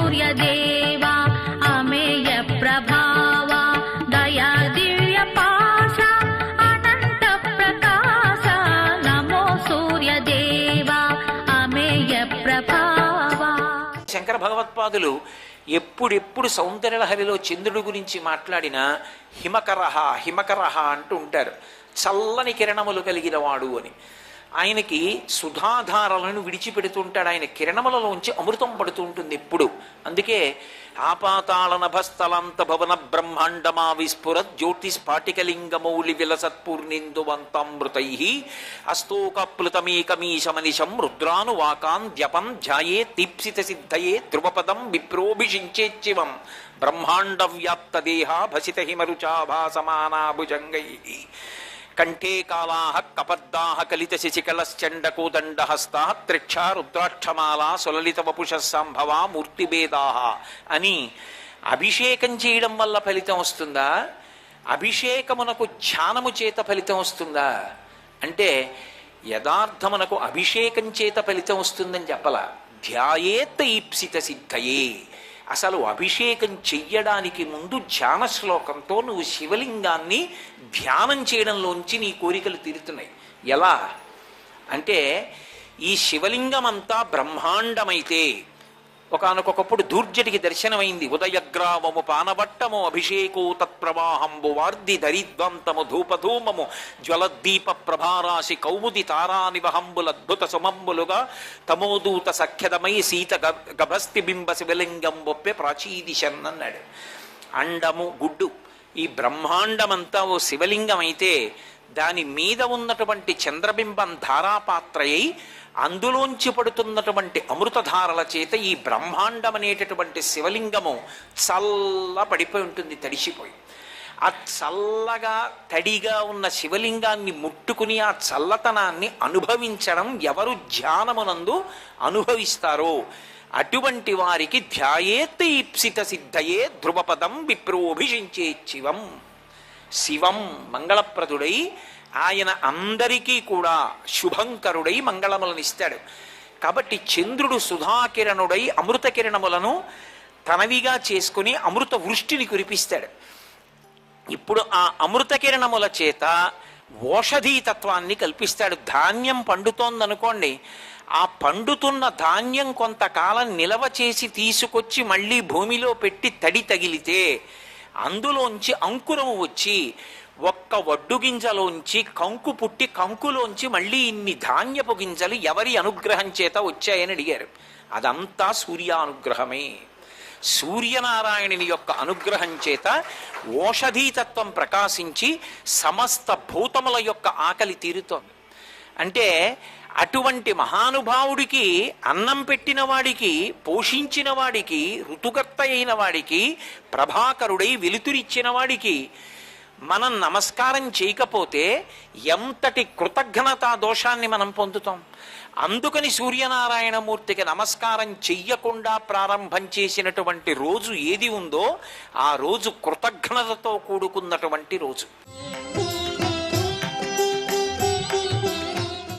సూర్యదేవా అమేయ ప్రభావ దయా దివ్య పాశ అనంత ప్రకాశ నమో సూర్యదేవా అమేయ ప్రభావ. శంకర భగవత్పాదులు ఎప్పుడెప్పుడు సౌందర్యలహరిలో చంద్రుడి గురించి మాట్లాడినా హిమకరహ హిమకరహ అంటూ ఉంటారు. చల్లని కిరణములు కలిగిన వాడు అని. ఆయనకి సుధాధారలను విడిచిపెడుతుంటాడు. ఆయన కిరణములలోంచి అమృతం పడుతూ ఉంటుంది ఎప్పుడు. అందుకే ఆపాతాళ నభస్థలంత భవన బ్రహ్మాండమా విస్ఫుర జ్యోతిస్ఫాటికలింగమౌళి విలసత్పూర్ణిందువంతామృతై అస్తోకప్లుతమేకమీశమనిశం రుద్రానువాకాన్ ద్యపం ధ్యాయే దీప్సిత సిద్ధయే ధ్రువపదం విప్రోభిషించేచ్చివం బ్రహ్మాండ వ్యాప్త దేహ భసిత హిమరుచాభాసమానాభుజంగై కంఠే కాళాః కపర్దాః కలిత శశికళశ్చండకోదండహస్తాః త్రిక్షా రుద్రాక్షమాలా సులలిత వపుషః సంభవా మూర్తిభేదాః అని అభిషేకం చేయడం వల్ల ఫలితం వస్తుందా? అభిషేకమునకు ధ్యానము చేత ఫలితం వస్తుందా అంటే యథార్థమునకు అభిషేకం చేత ఫలితం వస్తుందని చెప్పలా. ధ్యాయేత్ ఈప్సిత సిద్ధయే. అసలు అభిషేకం చెయ్యడానికి ముందు ధ్యాన శ్లోకంతో నువ్వు శివలింగాన్ని ధ్యానం చేయడంలోంచి నీ కోరికలు తీరుతున్నాయి. ఎలా అంటే ఈ శివలింగం అంతా బ్రహ్మాండమైతే ఒకానొకప్పుడు దూర్జటికి దర్శనమైంది. ఉదయగ్రామము పానవట్టము అభిషేకో తత్ప్రవాహంబు వార్ధి దరిద్వంతము ధూపధూమము జ్వలద్దీప ప్రభారాశి కౌముది తారానివహంబులద్భుత సుమంబులుగా తమోదూత సఖ్యదమై సీత గభస్తి బింబ శివలింగం ఒప్పే ప్రాచీదిశన్ అన్నాడు. అండము గుడ్డు ఈ బ్రహ్మాండమంతా ఓ శివలింగం అయితే దాని మీద ఉన్నటువంటి చంద్రబింబం ధారాపాత్రయై అందులోంచి పడుతున్నటువంటి అమృతధారల చేత ఈ బ్రహ్మాండం అనేటటువంటి శివలింగము చల్ల పడిపోయి ఉంటుంది, తడిసిపోయి. ఆ చల్లగా తడిగా ఉన్న శివలింగాన్ని ముట్టుకుని ఆ చల్లతనాన్ని అనుభవించడం ఎవరు ధ్యానమునందు అనుభవిస్తారో అటువంటి వారికి ధ్యాయేత్ ఈప్సిత సిద్ధయే ధ్రువపదం విప్రోభిషించేచ్చివం. శివం మంగళప్రదుడై ఆయన అందరికీ కూడా శుభంకరుడై మంగళములనిస్తాడు. కాబట్టి చంద్రుడు సుధాకిరణుడై అమృత కిరణములను తనవిగా చేసుకుని అమృత వృష్టిని కురిపిస్తాడు. ఇప్పుడు ఆ అమృత కిరణముల చేత ఓషధీతత్వాన్ని కల్పిస్తాడు. ధాన్యం పండుతోందనుకోండి, ఆ పండుతున్న ధాన్యం కొంతకాలం నిలవ చేసి తీసుకొచ్చి మళ్ళీ భూమిలో పెట్టి తడి తగిలితే అందులోంచి అంకురము వచ్చి ఒక్క వడ్డు గింజలోంచి కంకు పుట్టి కంకులోంచి మళ్ళీ ఇన్ని ధాన్యపు గింజలు ఎవరి అనుగ్రహం చేత వచ్చాయని అడిగారు. అదంతా సూర్యానుగ్రహమే. సూర్యనారాయణుని యొక్క అనుగ్రహం చేత ఓషధీతత్వం ప్రకాశించి సమస్త భూతముల యొక్క ఆకలి తీరుతోంది. అంటే అటువంటి మహానుభావుడికి అన్నం పెట్టిన వాడికి, పోషించిన వాడికి, ఋతుకర్త అయిన వాడికి, ప్రభాకరుడై వెలుతురిచ్చిన వాడికి మనం నమస్కారం చేయకపోతే ఎంతటి కృతజ్ఞతా దోషాన్ని మనం పొందుతాం. అందుకని సూర్యనారాయణమూర్తికి నమస్కారం చెయ్యకుండా ప్రారంభం చేసినటువంటి రోజు ఏది ఉందో ఆ రోజు కృతజ్ఞతతో కూడుకున్నటువంటి రోజు.